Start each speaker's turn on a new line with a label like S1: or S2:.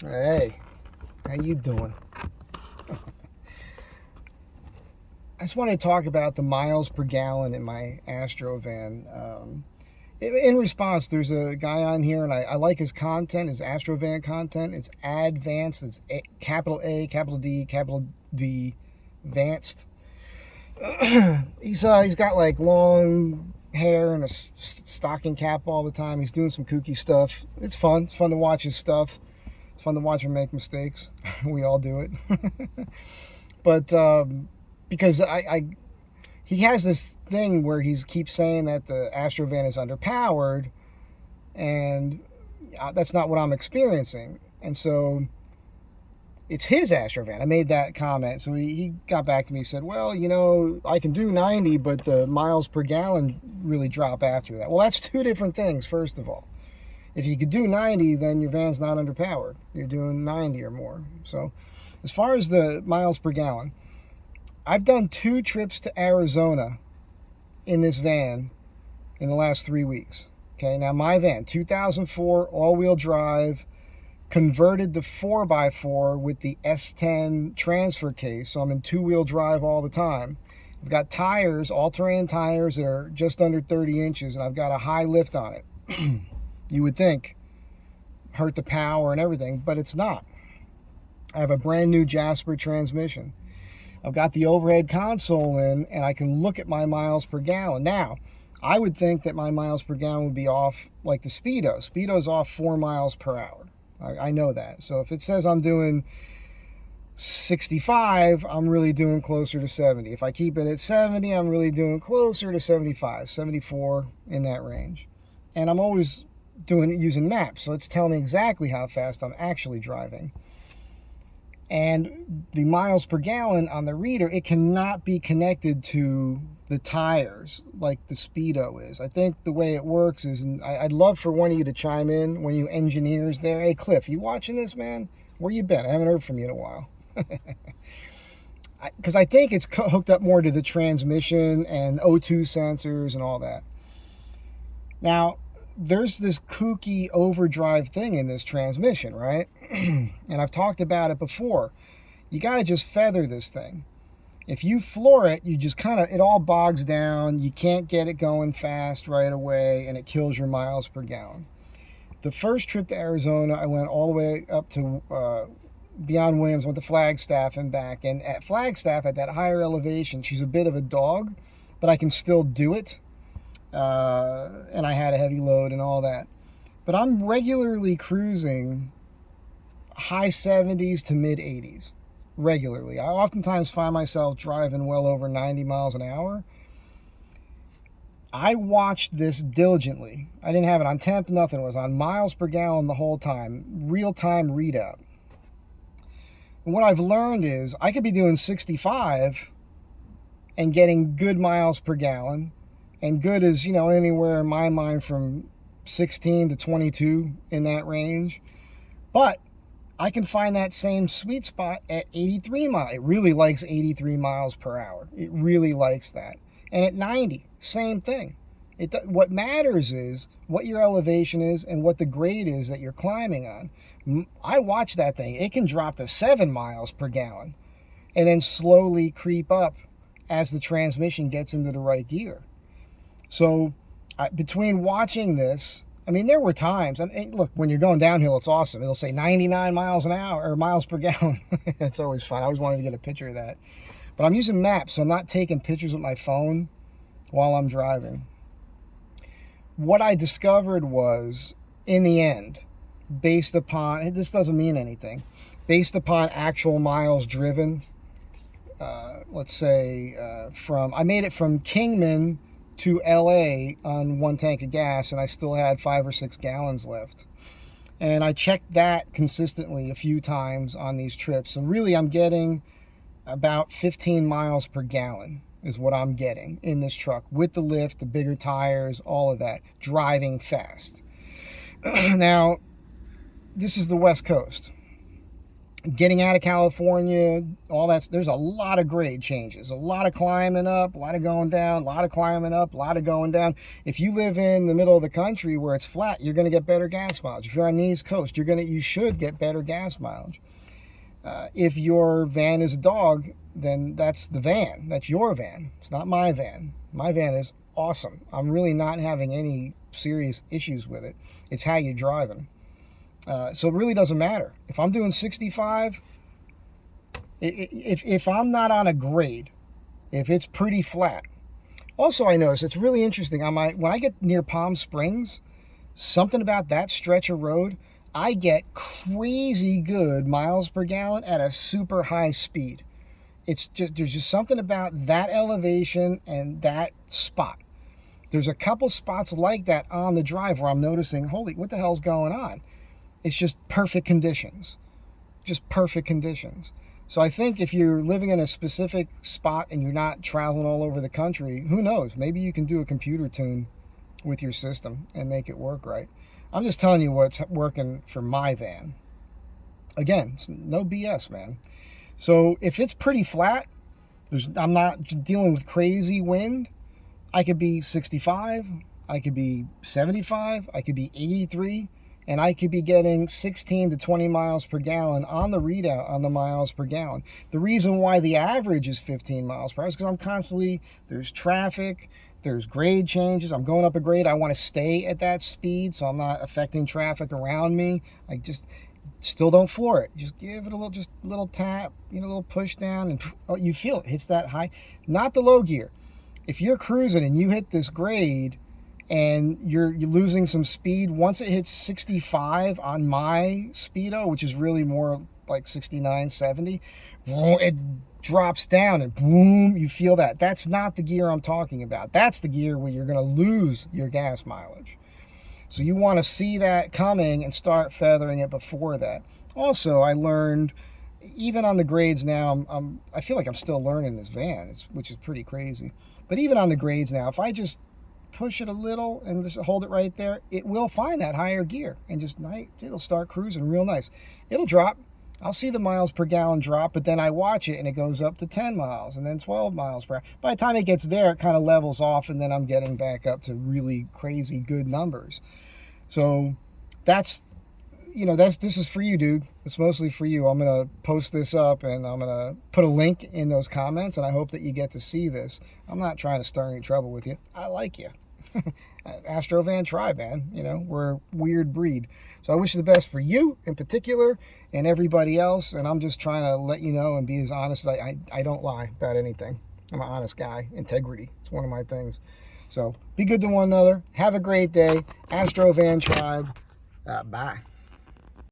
S1: Hey, how you doing? I just wanted to talk about the miles per gallon in my Astro van. In response, there's a guy on here, and I like his content, his Astro van content. It's ADDvanced. It's capital A, capital D, capital D, Vanced. He's got like long hair and a stocking cap all the time. He's doing some kooky stuff. It's fun. It's fun to watch his stuff. It's fun to watch him make mistakes. We all do it. But because he has this thing where he keeps saying that the Astro van is underpowered, and that's not what I'm experiencing. And so it's his Astro van. I made that comment. So he got back to me and said, well, you know, I can do 90, but the miles per gallon really drop after that. Well, that's two different things, first of all. If you could do 90, then your van's not underpowered. You're doing 90 or more. So as far as the miles per gallon, I've done 2 trips to Arizona in this van in the last 3 weeks. Okay, now my van, 2004 all-wheel drive, converted to 4x4 with the S10 transfer case, so I'm in 2-wheel drive all the time. I've got tires, all-terrain tires that are just under 30 inches, and I've got a high lift on it. You would think hurt the power and everything, but it's not. I have a brand new Jasper transmission. I've got the overhead console in, and I can look at my miles per gallon. Now, I would think that my miles per gallon would be off like the Speedo. Speedo's off 4 miles per hour. I know that. So if it says I'm doing 65, I'm really doing closer to 70. If I keep it at 70, I'm really doing closer to 75, 74, in that range. And I'm always using maps, so it's telling me exactly how fast I'm actually driving. And the miles per gallon on the reader, it cannot be connected to the tires like the Speedo is. I think the way it works is, and I'd love for one of you to chime in, when you engineers there. Hey, Cliff, you watching this, man? Where you been? I haven't heard from you in a while. Because I think it's hooked up more to the transmission and O2 sensors and all that. Now, there's this kooky overdrive thing in this transmission, right? And I've talked about it before. You got to just feather this thing. If you floor it, you just it all bogs down. You can't get it going fast right away, and it kills your miles per gallon. The first trip to Arizona, I went all the way up to beyond Williams, went to Flagstaff and back. And at Flagstaff, at that higher elevation, she's a bit of a dog, but I can still do it. And I had a heavy load and all that. But I'm regularly cruising high 70s to mid 80s. Regularly. I oftentimes find myself driving well over 90 miles an hour. I watched this diligently. I didn't have it on temp, nothing. It was on miles per gallon the whole time. Real-time readout. And what I've learned is I could be doing 65 and getting good miles per gallon. And good is, anywhere in my mind from 16 to 22 in that range. But I can find that same sweet spot at 83 miles. It really likes 83 miles per hour. It really likes that. And at 90, same thing. What matters is what your elevation is and what the grade is that you're climbing on. I watch that thing. It can drop to 7 miles per gallon and then slowly creep up as the transmission gets into the right gear. So between watching this, there were times, and look, when you're going downhill, it's awesome. It'll say 99 miles an hour, or miles per gallon. It's always fun. I always wanted to get a picture of that. But I'm using maps, so I'm not taking pictures with my phone while I'm driving. What I discovered was, in the end, based upon, this doesn't mean anything, based upon actual miles driven, let's say, I made it from Kingman to LA on 1 tank of gas, and I still had 5 or 6 gallons left. And I checked that consistently a few times on these trips. And really, I'm getting about 15 miles per gallon is what I'm getting in this truck with the lift, the bigger tires, all of that, driving fast. Now, this is the West Coast. getting out of California, all that, there's a lot of grade changes, a lot of climbing up, a lot of going down, a lot of climbing up, a lot of going down. If you live in the middle of the country where it's flat, you're going to get better gas mileage. If you're on the East Coast, you should get better gas mileage. If your van is a dog, then that's the van. That's your van. It's not my van. My van is awesome. I'm really not having any serious issues with it. It's how you're driving. So it really doesn't matter. If I'm doing 65, if I'm not on a grade, if it's pretty flat. Also, I notice it's really interesting. When I get near Palm Springs, something about that stretch of road, I get crazy good miles per gallon at a super high speed. There's just something about that elevation and that spot. There's a couple spots like that on the drive where I'm noticing, holy, what the hell's going on? It's just perfect conditions. Just perfect conditions. So I think if you're living in a specific spot and you're not traveling all over the country, who knows? Maybe you can do a computer tune with your system and make it work right. I'm just telling you what's working for my van. Again, it's no BS, man. So if it's pretty flat, I'm not dealing with crazy wind, I could be 65, I could be 75, I could be 83, and I could be getting 16 to 20 miles per gallon on the readout on the miles per gallon. The reason why the average is 15 miles per hour is because I'm constantly, there's traffic, there's grade changes. I'm going up a grade. I want to stay at that speed so I'm not affecting traffic around me. I just still don't floor it. Just give it a little tap, a little push down, and oh, you feel it hits that high. Not the low gear. If you're cruising and you hit this grade, and you're losing some speed, once it hits 65 on my speedo, which is really more like 69, 70, it drops down and boom, you feel that. That's not the gear I'm talking about. That's the gear where you're going to lose your gas mileage. So you want to see that coming and start feathering it before that. Also, I learned, even on the grades now, I feel like I'm still learning this van, which is pretty crazy. But even on the grades now, if I just push it a little and just hold it right there, it will find that higher gear and it'll start cruising real nice. It'll drop. I'll see the miles per gallon drop, but then I watch it and it goes up to 10 miles and then 12 miles per hour. By the time it gets there, it kind of levels off, and then I'm getting back up to really crazy good numbers. So this is for you, dude. It's mostly for you. I'm going to post this up and I'm going to put a link in those comments, and I hope that you get to see this. I'm not trying to start any trouble with you. I like you. Astro Van Tribe, man. We're a weird breed. So I wish you the best for you in particular and everybody else. And I'm just trying to let you know and be as honest as I don't lie about anything. I'm an honest guy. Integrity. It's one of my things. So be good to one another. Have a great day. Astro Van Tribe. Bye.